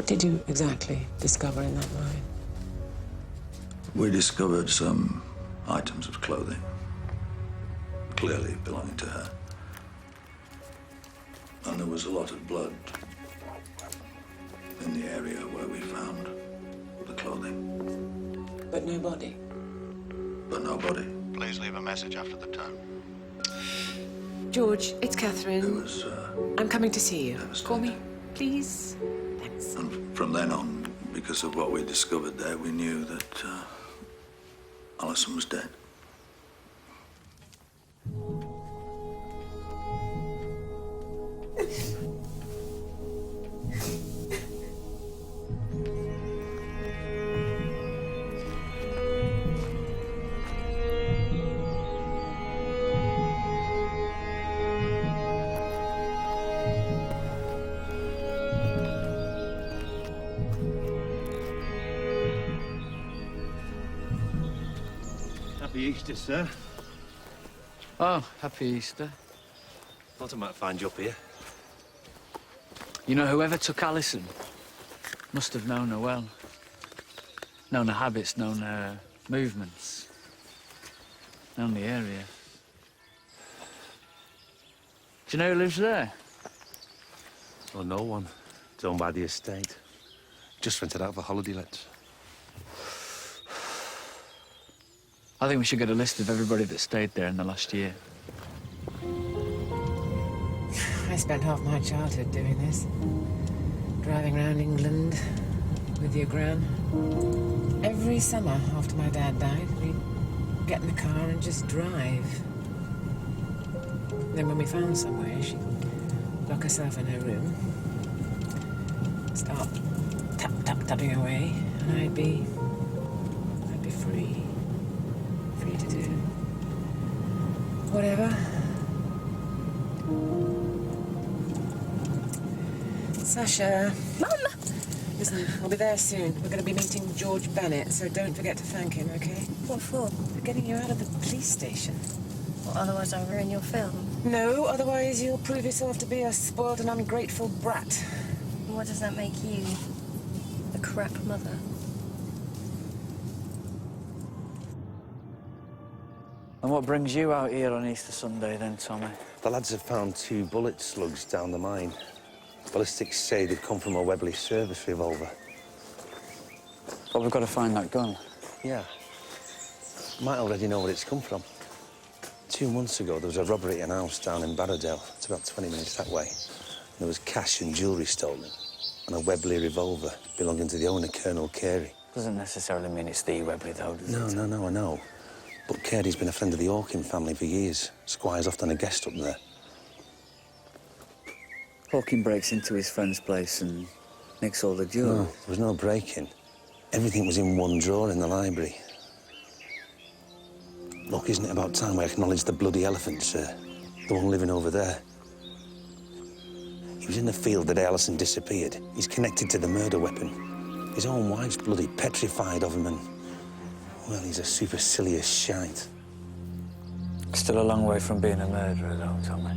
did you exactly discover in that mine? We discovered some items of clothing, clearly belonging to her. And there was a lot of blood in the area where we found the clothing. But no body? But no body. Please leave a message after the tone. George, it's Catherine. It was, I'm coming to see you. devastating. Call me, please. Thanks. And from then on, because of what we discovered there, we knew that Alison was dead. Happy Easter, sir. Oh, happy Easter. Thought I might find you up here. You know, whoever took Alison must have known her well. Known her habits, known her movements. Known the area. Do you know who lives there? Oh, no one. It's owned by the estate. Just rented out for holiday lets. I think we should get a list of everybody that stayed there in the last year. I spent half my childhood doing this. Driving around England with your gran. Every summer after my dad died, we'd get in the car and just drive. Then when we found somewhere, she'd lock herself in her room, start tapping away, and I'd be free. Free to do whatever. Sasha. Mum! Listen, we'll be there soon. We're going to be meeting George Bennett, so don't forget to thank him, okay? What for? For getting you out of the police station. Well, otherwise I'll ruin your film. No, otherwise you'll prove yourself to be a spoiled and ungrateful brat. And what does that make you? A crap mother? And what brings you out here on Easter Sunday then, Tommy? The lads have found 2 bullet slugs down the mine. Ballistics say they've come from a Webley service revolver. But we've got to find that gun. Yeah. Might already know where it's come from. 2 months ago, there was a robbery at an house down in Barrodale. It's about 20 minutes that way. And there was cash and jewellery stolen. And a Webley revolver belonging to the owner, Colonel Carey. Doesn't necessarily mean it's the Webley, though, does it? No, I know. But Carey's been a friend of the Hawking family for years. Squire's often a guest up there. Hawking breaks into his friend's place and nicks all the jewellery. No, there was no break-in. Everything was in one drawer in the library. Look, isn't it about time I acknowledge the bloody elephant, sir? The one living over there. He was in the field the day Alison disappeared. He's connected to the murder weapon. His own wife's bloody petrified of him and... well, he's a supercilious shite. Still a long way from being a murderer, though, Tommy.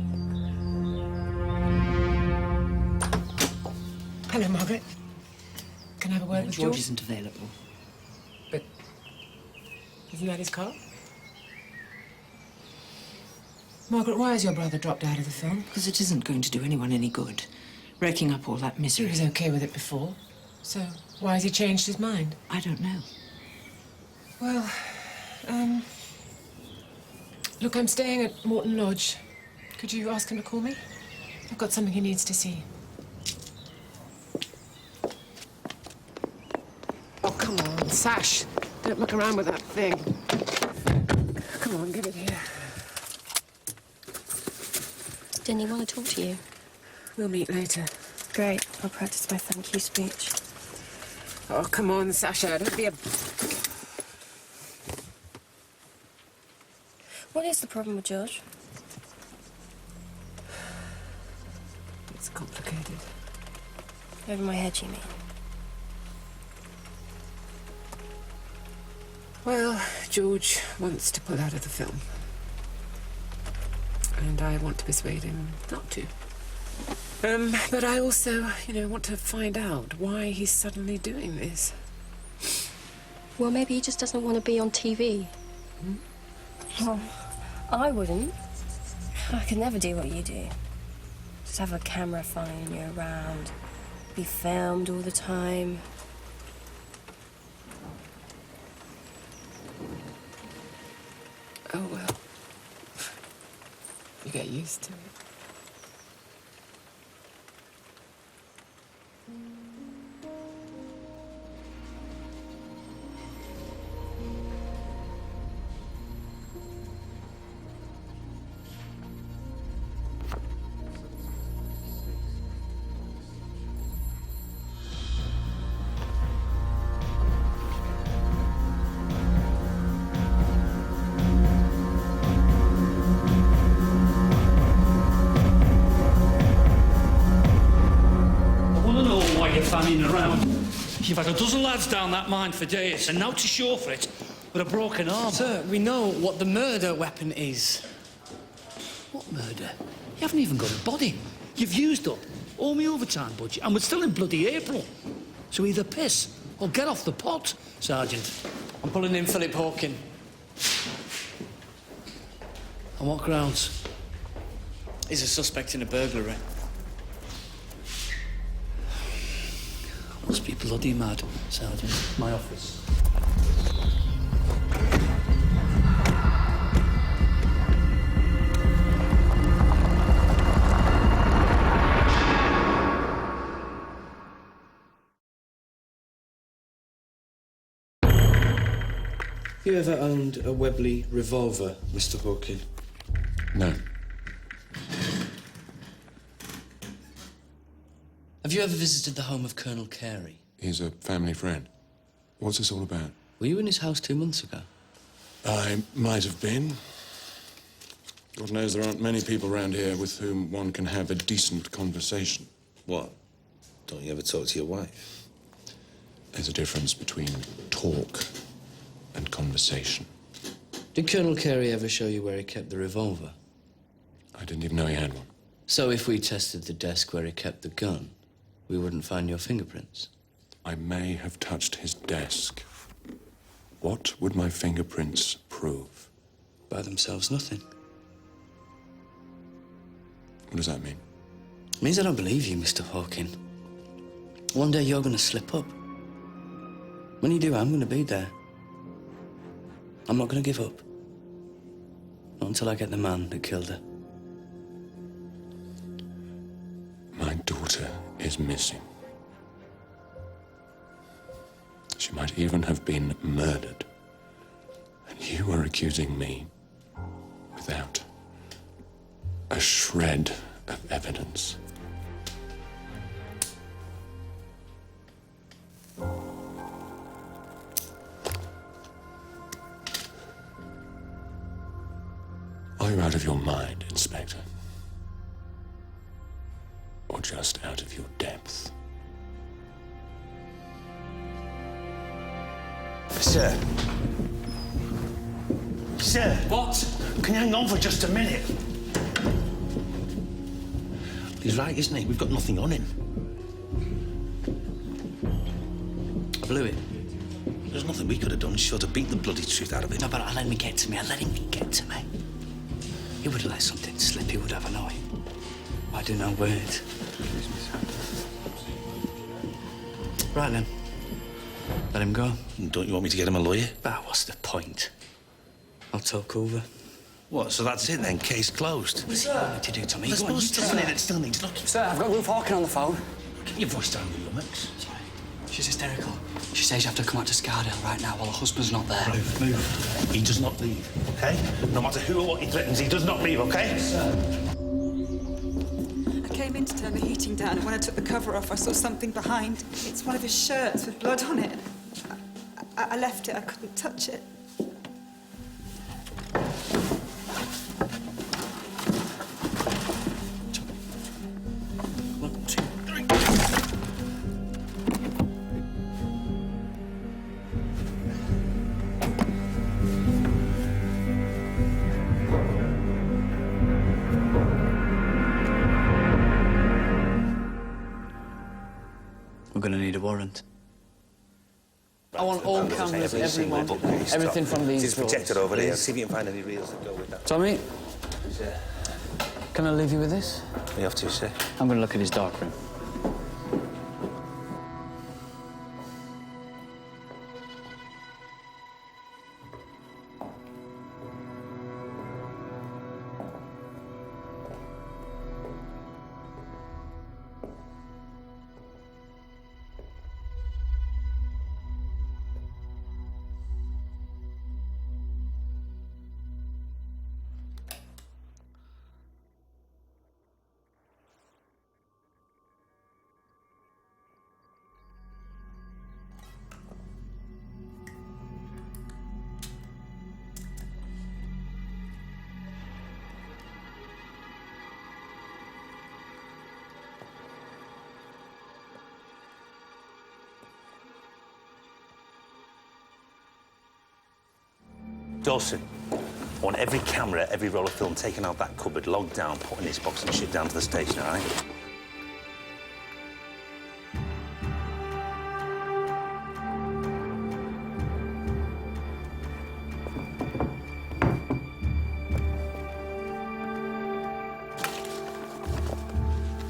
Hello, Margaret. Can I have a word with George George? isn't available. But isn't that his car? Margaret, why has your brother dropped out of the film? Because it isn't going to do anyone any good. Raking up all that He misery. was okay with it before. So why has he changed his mind? I don't know. Well, look, I'm staying at Morton Lodge. Could you ask him to call me? I've got something he needs to see. Oh, come on, Sash. Don't muck around with that thing. Come on, give it here. Didn't he want to talk to you? We'll meet later. Great. I'll practice my thank you speech. Oh, come on, Sasha. Don't be a... What is the problem with George? It's complicated. Over my head, you mean? Well, George wants to pull out of the film. And I want to persuade him not to. But I also, want to find out why he's suddenly doing this. Well, maybe he just doesn't want to be on TV. Well, I wouldn't. I could never do what you do. Just have a camera following you around, be filmed all the time. Oh, well. You get used to it. Fanning around. You've had a dozen lads down that mine for days, and now to show for it with a broken arm. Sir, we know what the murder weapon is. What murder? You haven't even got a body. You've used up all my overtime budget, and we're still in bloody April. So either piss or get off the pot, Sergeant. I'm pulling in Philip Hawking. On what grounds? He's a suspect in a burglary. Must be bloody mad, Sergeant. My office. You ever owned a Webley revolver, Mr. Hawking? No. Have you ever visited the home of Colonel Carey? He's a family friend. What's this all about? Were you in his house 2 months ago? I might have been. God knows there aren't many people around here with whom one can have a decent conversation. What? Don't you ever talk to your wife? There's a difference between talk and conversation. Did Colonel Carey ever show you where he kept the revolver? I didn't even know he had one. So if we tested the desk where he kept the gun, we wouldn't find your fingerprints? I may have touched his desk. What would my fingerprints prove? By themselves, nothing. What does that mean? It means I don't believe you, Mr. Hawking. One day you're going to slip up. When you do, I'm going to be there. I'm not going to give up. Not until I get the man that killed her. My daughter is missing. She might even have been murdered. And you are accusing me without a shred of evidence. Are you out of your mind, Inspector? Or just out of your depth? Sir. Sir. What? Can you hang on for just a minute? He's right, isn't he? We've got nothing on him. I blew it. There's nothing we could have done short of beat the bloody truth out of him. No, but I let him get to me. I let him get to me. He would have let something slip. He would have, I know it. I do no word. Right then. Let him go. Don't you want me to get him a lawyer? Ah, what's the point? I'll talk over. What, so that's it then? Case closed? What's he want me to do, Tommy? I suppose something that still needs looking. Sir, I've got Ruth Hawking on the phone. Keep your voice down, you lummox. Sorry. She's hysterical. She says you have to come out to Scardale right now while her husband's not there. Move. He does not leave, okay? No matter who or what he threatens, he does not leave, okay? I came in to turn the heating down, and when I took the cover off, I saw something behind. It's one of his shirts with blood on it. I left it. I couldn't touch it. going to need a warrant. I want all cameras, everyone, everything from these It's projected over there. See if you can find any reels that go with that. Tommy, can I leave you with this? You have to, sir. I'm going to look at his darkroom. Dawson, I want every camera, every roll of film taken out that cupboard, logged down, put in this box and shipped down to the station, all right?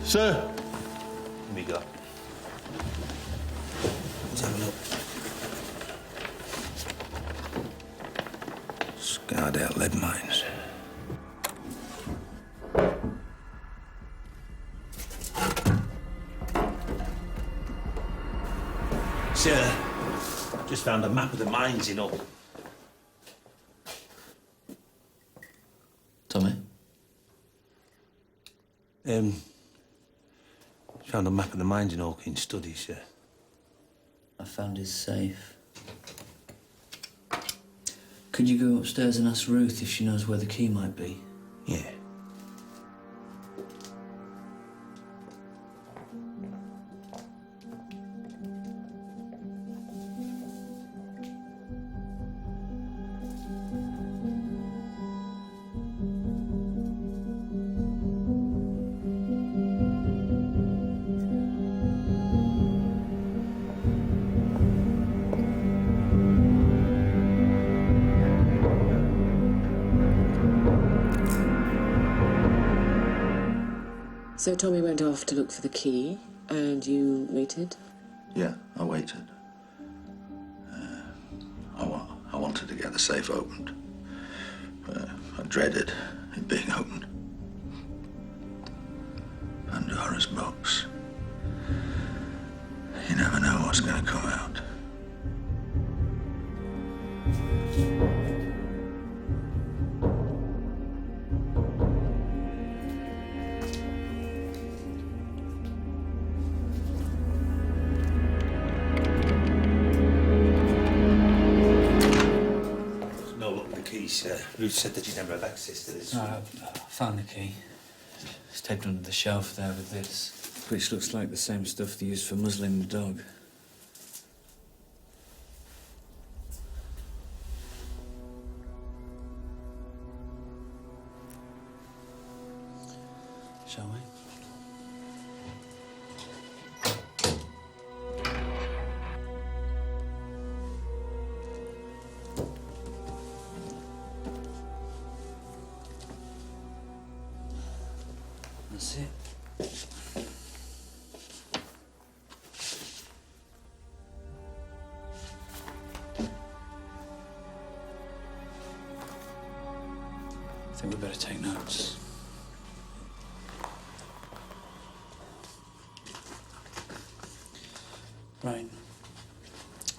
Sir! Here we go. Let's have a look. Scarred out lead mines. Sir, just found a map of the mines in Hull. Tommy? Found a map of the mines in Hawkins Study, sir. I found his safe. Could you go upstairs and ask Ruth if she knows where the key might be? Yeah. So Tommy went off to look for the key, and you waited? Yeah, I waited. I wanted to get the safe opened. I dreaded it being opened. Pandora's box. You never know what's going to come out. Ruth said that you'd never have access to this. No, I found the key. It's taped under the shelf there with this, which looks like the same stuff they used for muzzling the dog. Shall we? That's it. I think we better take notes. Right.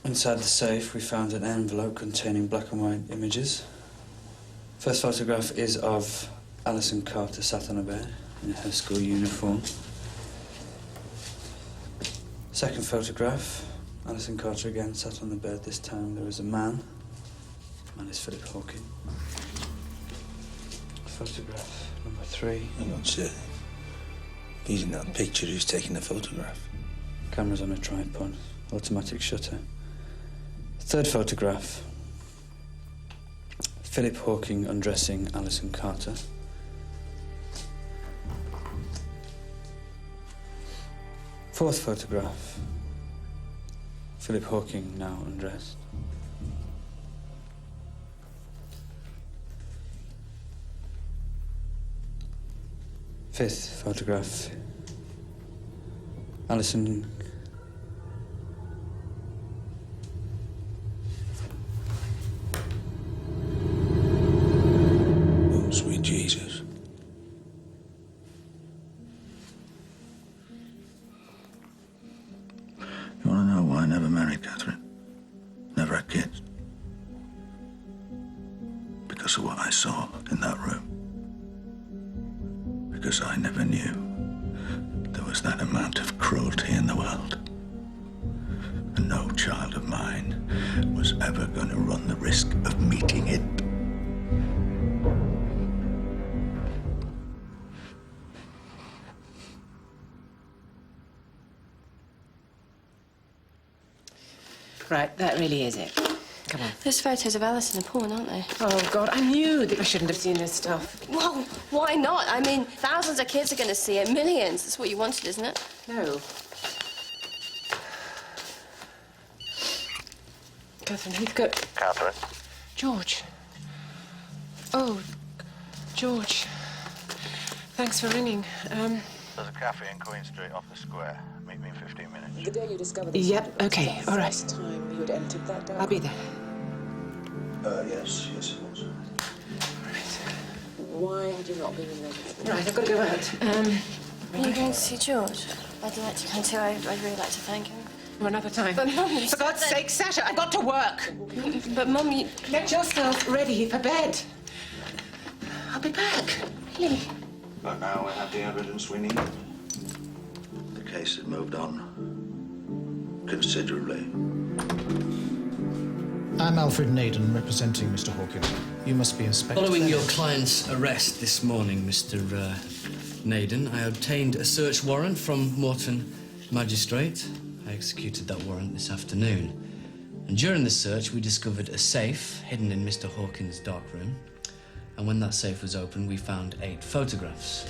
Inside the safe, we found an envelope containing black and white images. First photograph is of Alison Carter sat on a bed in her school uniform. Second photograph, Alison Carter again sat on the bed. This time there was a man. The man is Philip Hawking. Photograph number 3. Hang on, sir. He's in that picture. Who's taking the photograph? Camera's on a tripod, automatic shutter. Third photograph, Philip Hawking undressing Alison Carter. Fourth photograph, Philip Hawking now undressed. Fifth photograph. Alison. Oh, sweet Jesus. You want to know why I never married Catherine? Never had kids? Because of what I saw in that room. Because I never knew there was that amount of cruelty in the world. And no child of mine was ever going to run the risk of meeting it. Right, that really is it. Come on. Those photos of Alison are porn, aren't they? Oh, God, I knew that I shouldn't have seen this stuff. Well, why not? I mean, thousands of kids are going to see it. Millions. That's what you wanted, isn't it? No. Catherine Heathcote. Catherine? George. Oh, George. Thanks for ringing. There's a cafe in Queen Street off the square. Meet me in 15 minutes. The day you discovered this. Yep, okay, all right. Time you'd entered that dark. I'll be there. Yes, it was. Why had you not been in there? Right, I've got to go out. Are you going to see George? I'd like to come too. I'd really like to thank him. Another time. But, Mum, you For God's sake, Sasha, I've got to work. But, Mum, you... Get yourself ready for bed. I'll be back. Really? But now we have the evidence we need. The case had moved on considerably. I'm Alfred Naden, representing Mr. Hawkins. You must be Inspector. Following your Fennis. client's arrest this morning, Mr. Naden, I obtained a search warrant from Morton Magistrate. I executed that warrant this afternoon. And during the search, we discovered a safe hidden in Mr. Hawkins' dark room. And when that safe was opened, we found 8 photographs,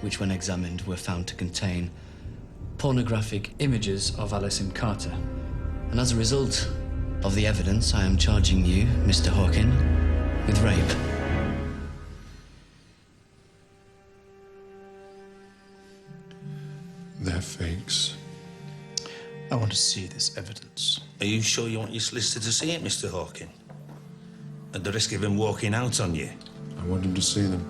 which, when examined, were found to contain pornographic images of Alison Carter. And as a result of the evidence, I am charging you, Mr. Hawking, with rape. They're fakes. I want to see this evidence. Are you sure you want your solicitor to see it, Mr. Hawking? At the risk of him walking out on you? I want him to see them.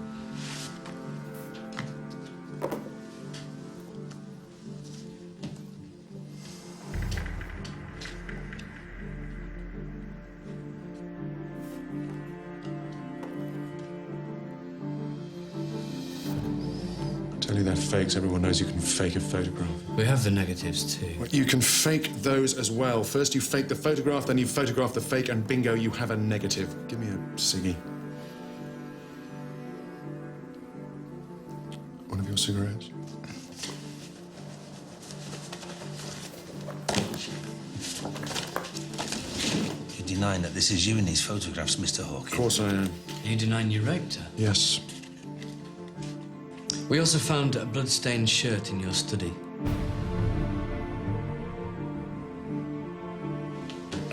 Tell you they're fakes. Everyone knows you can fake a photograph. We have the negatives, too. Well, you can fake those as well. First you fake the photograph, then you photograph the fake, and bingo, you have a negative. Give me a ciggy. One of your cigarettes? You're denying that this is you in these photographs, Mr. Hawking? Of course I am. Are you denying you raped her? Yes. We also found a blood-stained shirt in your study.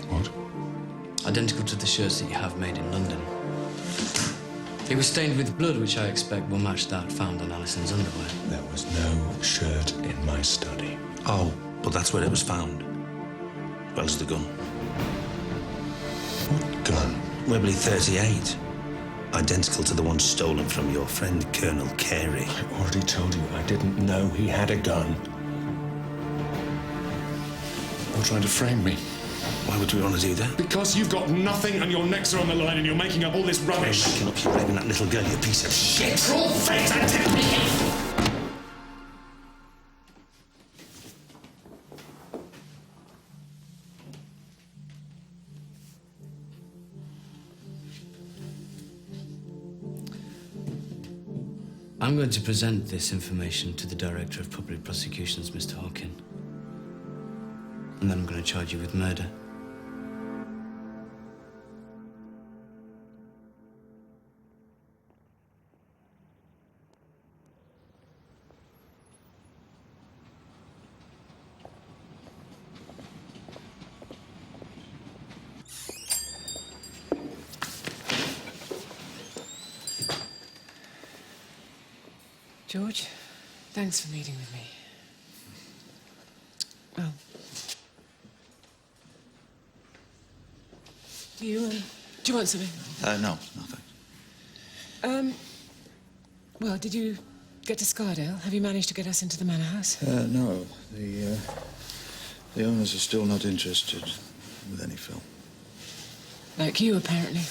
What? Identical to the shirts that you have made in London. It was stained with blood, which I expect will match that found on Alison's underwear. There was no shirt in my study. Oh, but that's where it was found. Well as the gun. What gun? Webley 38. Identical to the one stolen from your friend, Colonel Carey. I already told you I didn't know he had a gun. You're trying to frame me. Why would we want to do that? Because you've got nothing and your necks are on the line and you're making up all this rubbish. Backing up, you're raping that little girl, you piece of shit. It's all fakes and technique. I'm going to present this information to the Director of Public Prosecutions, Mr. Hawking. And then I'm going to charge you with murder. George, thanks for meeting with me. Well, do you want something? No, thanks. Well, did you get to Scardale? Have you managed to get us into the manor house? No. The owners are still not interested with any film. Like you, apparently.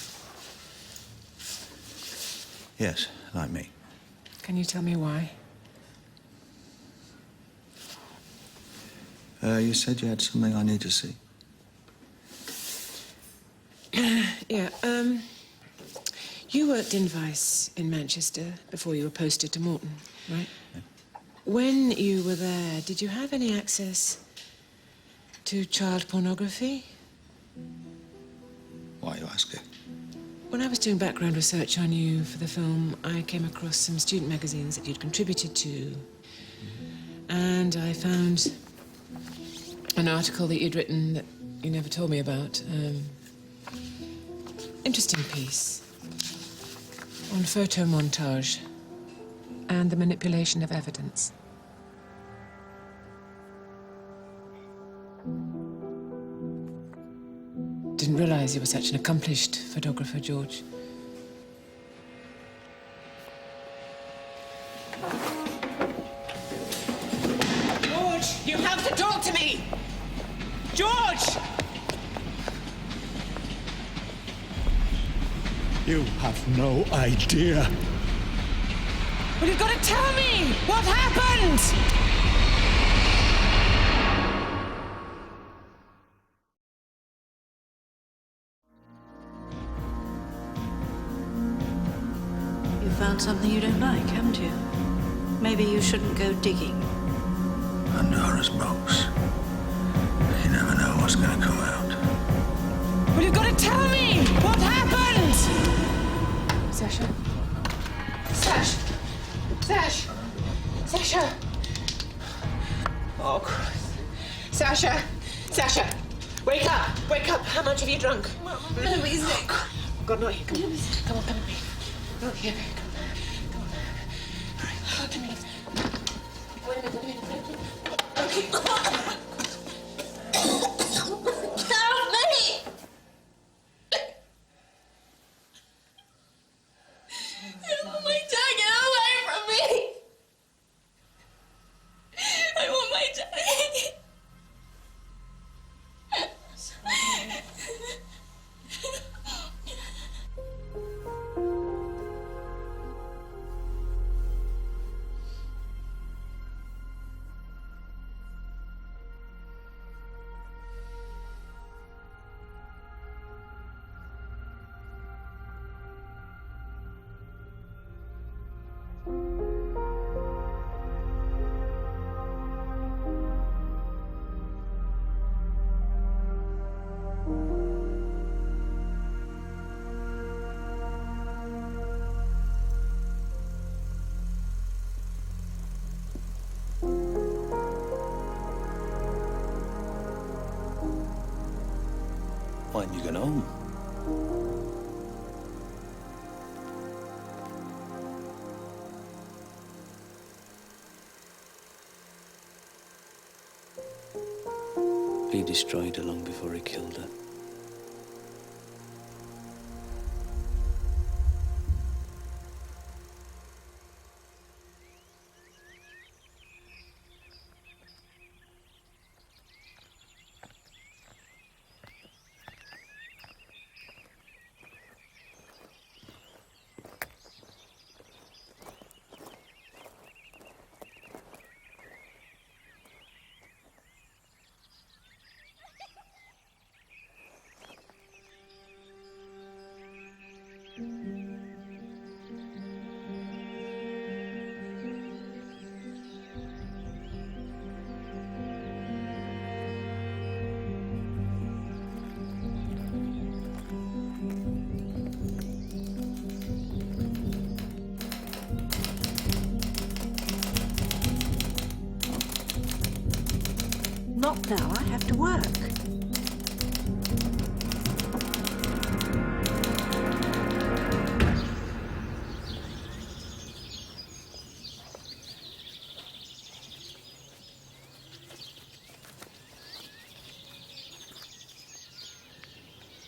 Yes, like me. Can you tell me why? You said you had something I need to see. Yeah, you worked in Vice in Manchester before you were posted to Morton, right? Yeah. When you were there, did you have any access to child pornography? Why are you asking? When I was doing background research on you for the film, I came across some student magazines that you'd contributed to. And I found an article that you'd written that you never told me about. Interesting piece on photo montage and the manipulation of evidence. Didn't realize you were such an accomplished photographer, George. George, you have to talk to me! George! You have no idea. Well, you've got to tell me! What happened? You found something you don't like, haven't you? Maybe you shouldn't go digging. Pandora's box. You never know what's going to come out. Well, you've got to tell me! What happened? Sasha? Sash! Sash! Sasha! Oh, Christ. Sasha! Sasha! Wake up! Wake up! How much have you drunk? Eloise. Oh, God, not here. Come on. Come on, come with me. Not here. Come on. All right. Talk to me. Wait a minute. Okay. Help me! Oh my dad, get away from me! I want my dad. Why didn't you get home? He destroyed her long before he killed her. Not now, I have to work.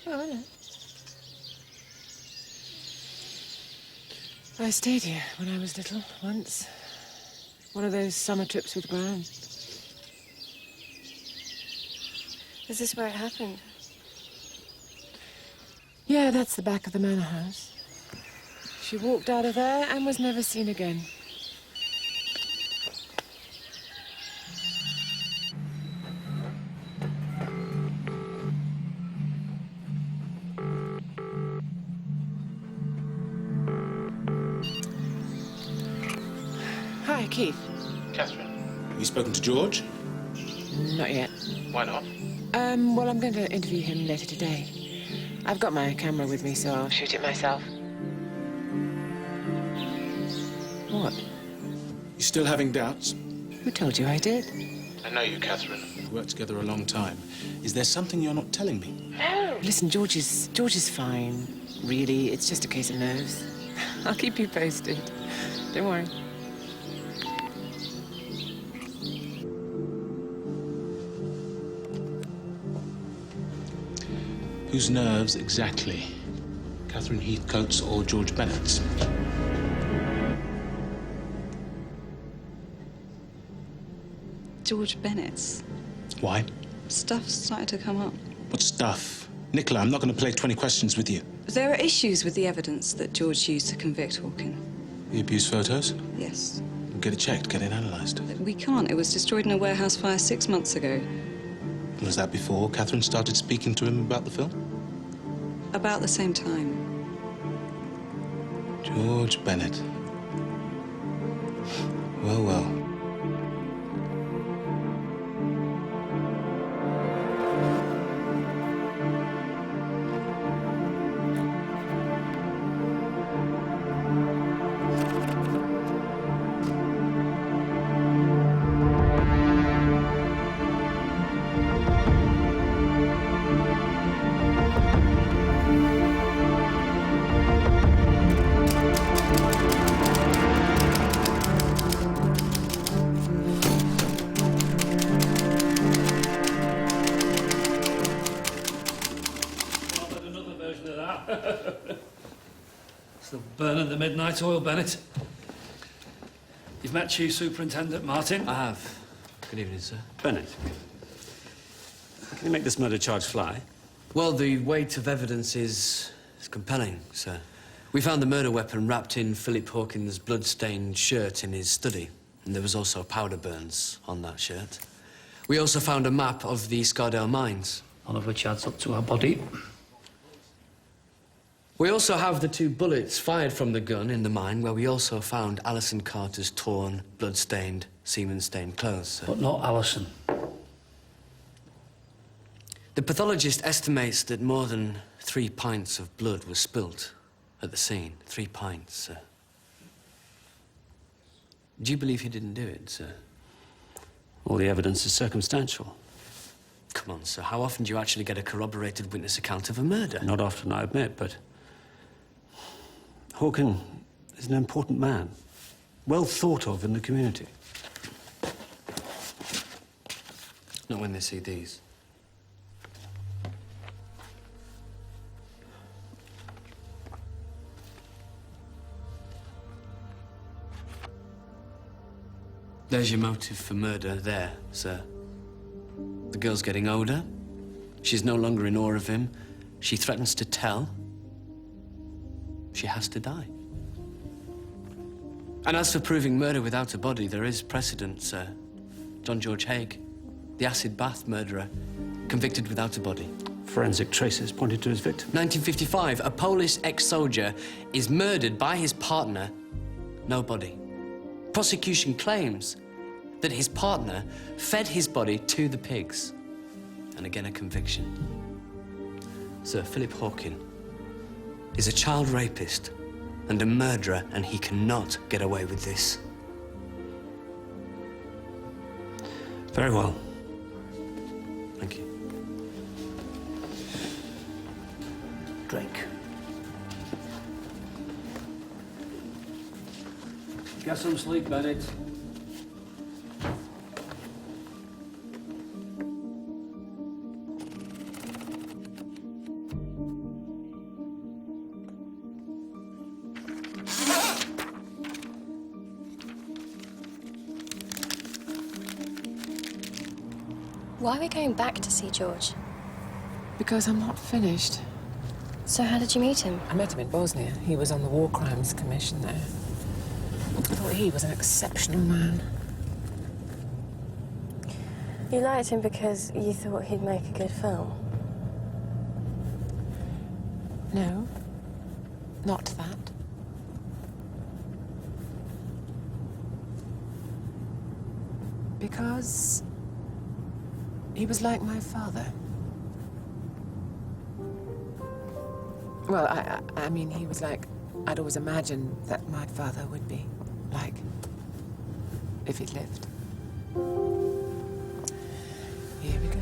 Oh, I know. I stayed here when I was little, once. One of those summer trips with Gran. Is this where it happened? Yeah, that's the back of the manor house. She walked out of there and was never seen again. Hi, Keith. Catherine. Have you spoken to George? Not yet. Why not? Well, I'm going to interview him later today. I've got my camera with me, so I'll shoot it myself. What? You still having doubts? Who told you I did? I know you, Catherine. We've worked together a long time. Is there something you're not telling me? No. Listen, George is fine. Really, it's just a case of nerves. I'll keep you posted. Don't worry. Whose nerves exactly? Catherine Heathcote's or George Bennett's? George Bennett's. Why? Stuff's started to come up. What stuff? Nicola, I'm not going to play 20 questions with you. There are issues with the evidence that George used to convict Hawken. The abuse photos? Yes. Get it checked, get it analysed. We can't. It was destroyed in a warehouse fire 6 months ago. Was that before Catherine started speaking to him about the film? About the same time. George Bennett. Well, well. It's the burn of the midnight oil, Bennett. You've met Chief Superintendent Martin? I have. Good evening, sir. Bennett, can you make this murder charge fly? Well, the weight of evidence is compelling, sir. We found the murder weapon wrapped in Philip Hawkins' blood-stained shirt in his study, and there was also powder burns on that shirt. We also found a map of the Scardale mines. None of which adds up to our body. We also have the 2 bullets fired from the gun in the mine, where we also found Alison Carter's torn, blood-stained, semen-stained clothes, sir. But not Alison. The pathologist estimates that more than 3 pints of blood was spilt at the scene. 3 pints, sir. Do you believe he didn't do it, sir? All the evidence is circumstantial. Come on, sir. How often do you actually get a corroborated witness account of a murder? Not often, I admit, but Hawken is an important man, well thought of in the community. Not when they see these. There's your motive for murder there, sir. The girl's getting older. She's no longer in awe of him. She threatens to tell. She has to die. And as for proving murder without a body, there is precedent, sir. John George Haig, the acid bath murderer, convicted without a body. Forensic traces pointed to his victim. 1955, a Polish ex-soldier is murdered by his partner, no body. Prosecution claims that his partner fed his body to the pigs. And again, a conviction. Sir Philip Hawken is a child rapist and a murderer, and he cannot get away with this. Very well. Thank you. Drake. Get some sleep, Bennett. Why are we going back to see George? Because I'm not finished. So how did you meet him? I met him in Bosnia. He was on the War Crimes Commission there. I thought he was an exceptional man. You liked him because you thought he'd make a good film? No, not that. Because he was like my father. Well, I mean, he was like I'd always imagined that my father would be like if he'd lived. Here we go.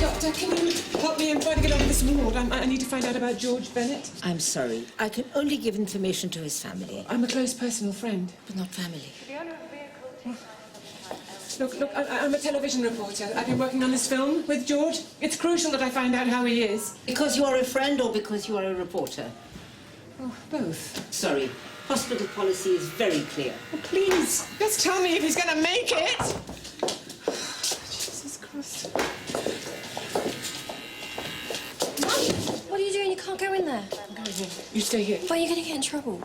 Doctor, can you help me? I'm trying to get over this ward. I need to find out about George Bennett. I'm sorry. I can only give information to his family. I'm a close personal friend. But not family. Look, I'm a television reporter. I've been working on this film with George. It's crucial that I find out how he is. Because you are a friend or because you are a reporter? Oh, both. Sorry. Hospital policy is very clear. Oh, please, just tell me if he's going to make it. Jesus Christ. What are you doing? You can't go in there. I'm going in. You stay here. But you're going to get in trouble.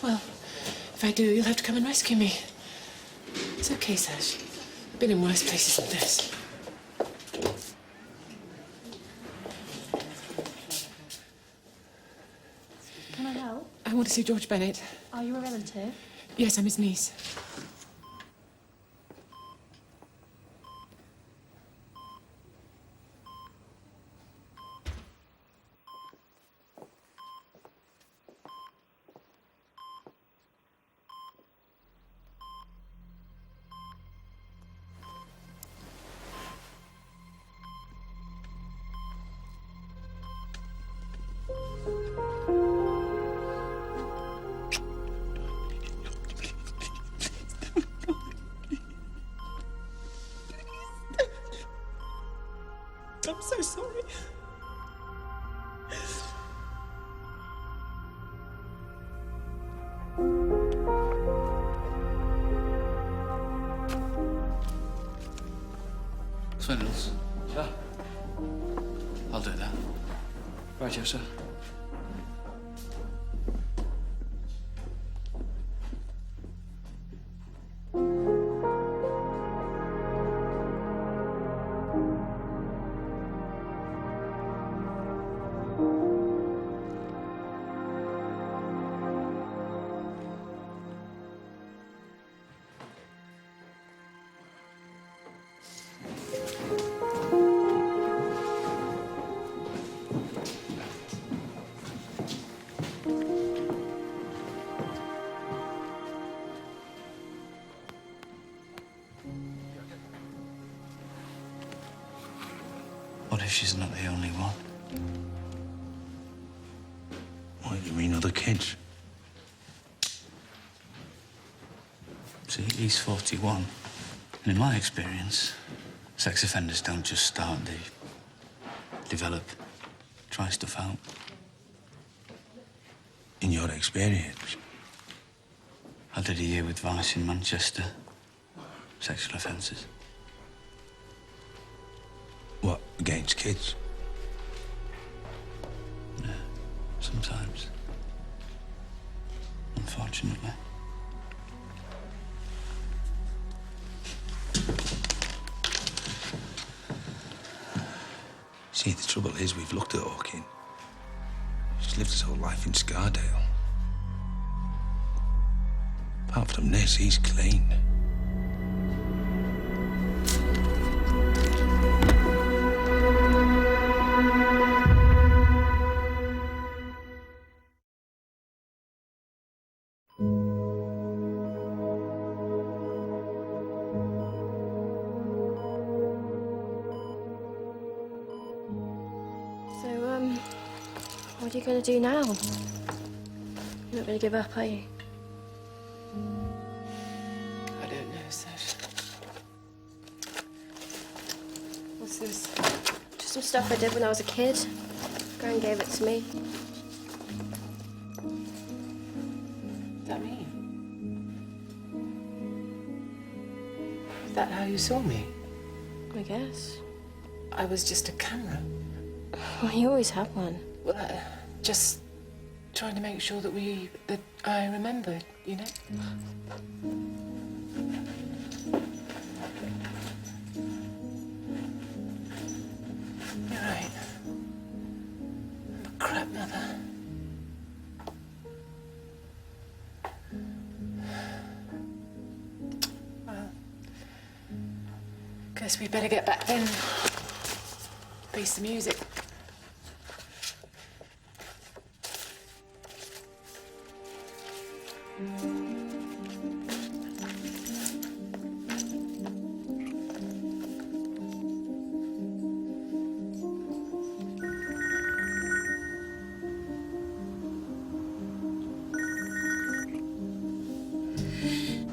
Well, if I do, you'll have to come and rescue me. It's okay, Serge. I've been in worse places than this. Can I help? I want to see George Bennett. Are you a relative? Yes, I'm his niece. I'm so sorry. Swindles. Sir? I'll do that. Right here, sir. What if she's not the only one? What do you mean, other kids? See, he's 41. And in my experience, sex offenders don't just start, they develop, try stuff out. In your experience? I did a year with Vice in Manchester. Sexual offences. What, against kids? Yeah, sometimes. Unfortunately. See, the trouble is, we've looked at Hawking. He's lived his whole life in Scardale. Apart from this, he's clean. What are you going to do now? You're not going to give up, are you? I don't know, Serge. What's this? Just some stuff I did when I was a kid. Gran gave it to me. What does that mean? Is that how you saw me? I guess. I was just a camera. Well, you always have one. Well, just trying to make sure that I remembered, you know? You're right. I'm a crap mother. Well, guess we better get back then. Face the music.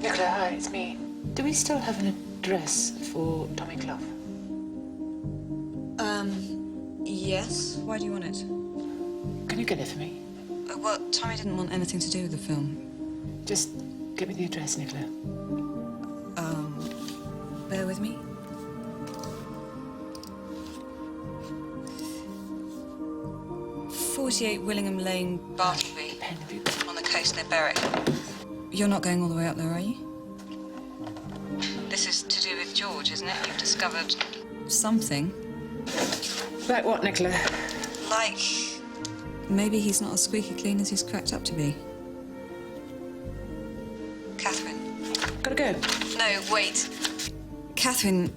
Nicola, hi, it's me. Do we still have an address for Tommy Clough? Yes. Why do you want it? Can you get it for me? Well, Tommy didn't want anything to do with the film. Just give me the address, Nicola. Bear with me. "48 Willingham Lane, Bartleby, on the coast near Berwick. You're not going all the way up there, are you? This is to do with George, isn't it? You've discovered something. Like what, Nicola? Like maybe he's not as squeaky clean as he's cracked up to be. Catherine. Gotta go. No, wait. Catherine,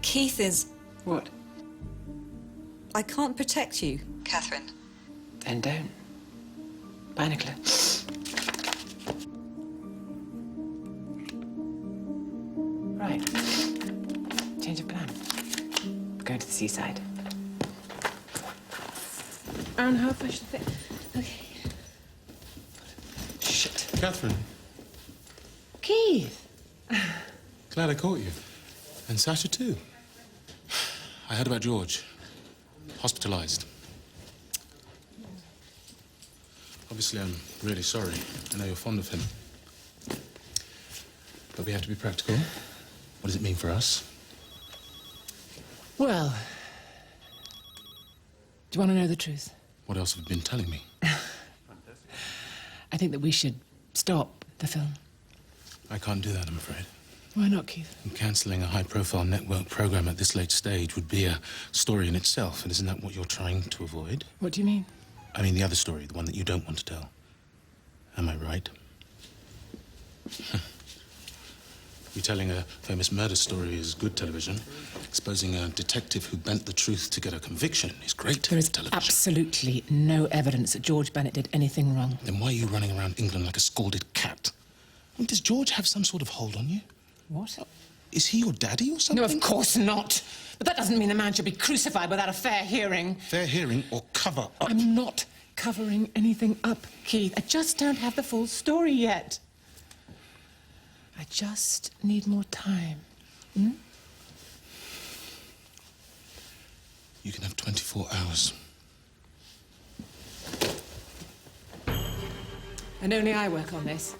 Keith is... What? I can't protect you, Catherine. Then don't. Bye, Nicola. Right. Change of plan. We're going to the seaside. Hour and a half, I should think. Okay. Shit. Catherine, Keith! glad I caught you. And Sasha, too. I heard about George. Hospitalized. Obviously, I'm really sorry. I know you're fond of him. But we have to be practical. What does it mean for us? Well, do you want to know the truth? What else have you been telling me? I think that we should stop the film. I can't do that, I'm afraid. Why not, Keith? And cancelling a high-profile network program at this late stage would be a story in itself, and isn't that what you're trying to avoid? What do you mean? I mean the other story, the one that you don't want to tell. Am I right? Retelling a famous murder story is good television. Exposing a detective who bent the truth to get a conviction is great There is television. absolutely no evidence that George Bennett did anything wrong. Then why are you running around England like a scalded cat? I mean, does George have some sort of hold on you? What? Is he your daddy or something? No, of course not. But that doesn't mean a man should be crucified without a fair hearing. Fair hearing or cover up? I'm not covering anything up, Keith. I just don't have the full story yet. I just need more time. Hmm? You can have 24 hours. And only I work on this.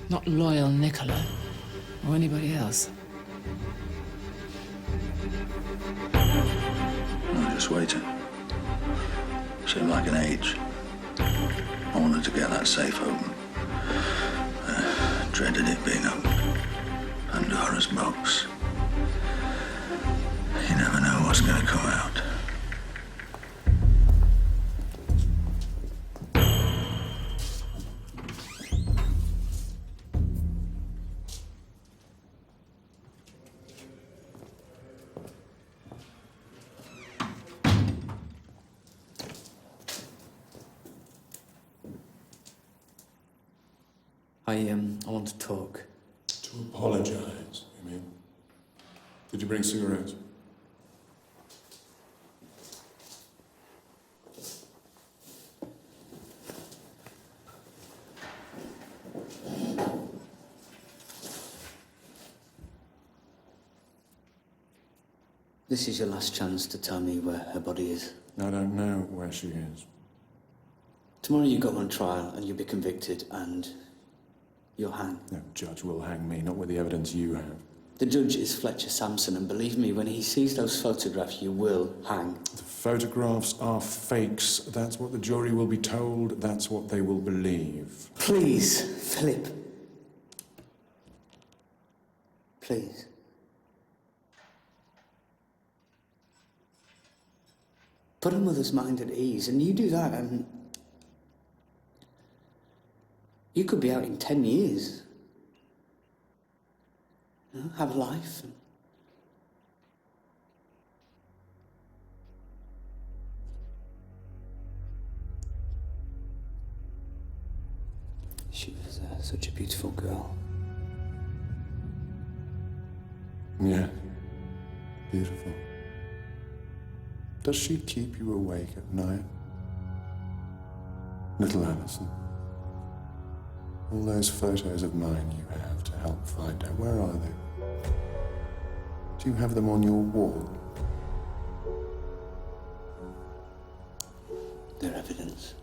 Not loyal Nicola or anybody else. I'm just waiting. Seemed like an age. I wanted to get that safe open. Dreaded it being up Pandora's box. You never know what's going to come out. I want to talk. To apologize, you mean? Did you bring cigarettes? This is your last chance to tell me where her body is. I don't know where she is. Tomorrow you go on trial and you'll be convicted and you'll hang. No judge will hang me, not with the evidence you have. The judge is Fletcher Sampson, and believe me, when he sees those photographs, you will hang. The photographs are fakes. That's what the jury will be told. That's what they will believe. Please, Philip. Please. Put a mother's mind at ease, and you do that, and you could be out in 10 years. You know, have a life. She was such a beautiful girl. Yeah, beautiful. Does she keep you awake at night? Little Alison. All those photos of mine you have to help find her, where are they? Do you have them on your wall? They're evidence.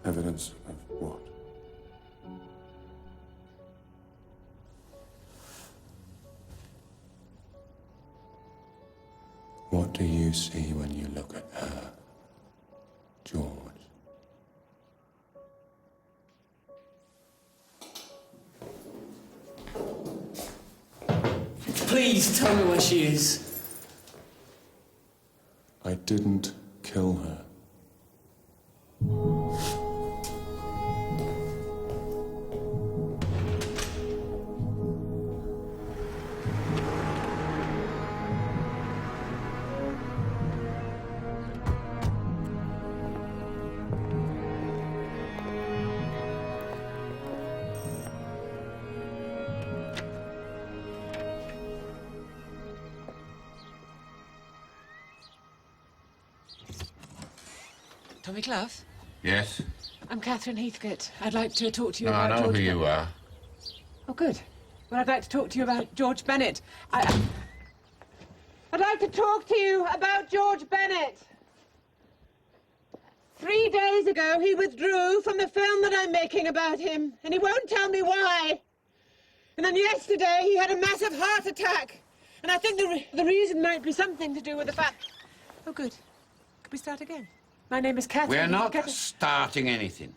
Evidence of what? What do you see when you look at her, George? Please tell me where she is. I didn't kill her. Tommy Clough? Yes? I'm Catherine Heathcote. I'd like to talk to you No, about I know George who you Bennett. are. Oh, good. Well, I'd like to talk to you about George Bennett. I'd like to talk to you about George Bennett. 3 days ago, he withdrew from the film that I'm making about him, and he won't tell me why. And then yesterday, he had a massive heart attack. And I think the reason might be something to do with the fact... Oh, good. Could we start again? My name is Catherine. We're not starting anything.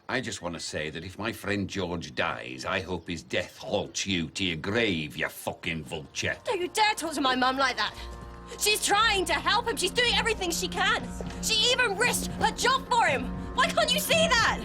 I just want to say that if my friend George dies, I hope his death halts you to your grave, you fucking vulture. Don't you dare talk to my mum like that. She's trying to help him. She's doing everything she can. She even risked her job for him. Why can't you see that?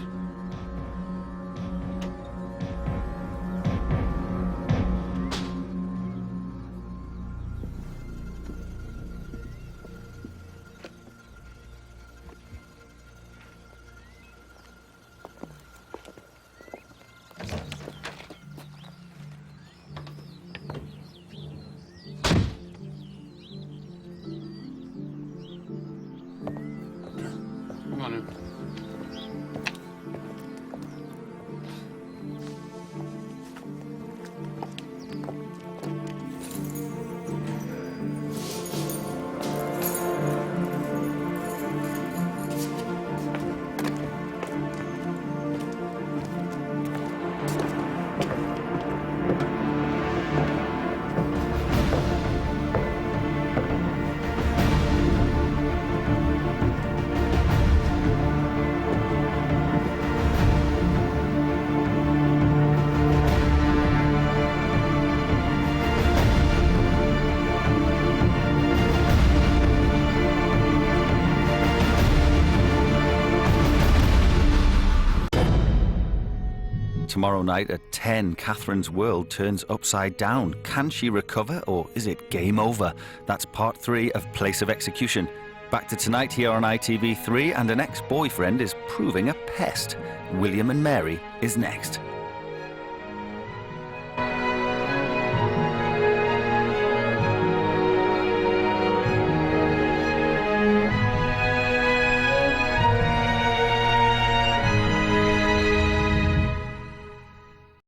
Come on in. Tomorrow night at 10, Catherine's world turns upside down. Can she recover, or is it game over? That's part 3 of Place of Execution. Back to tonight here on ITV3, and an ex-boyfriend is proving a pest. William and Mary is next.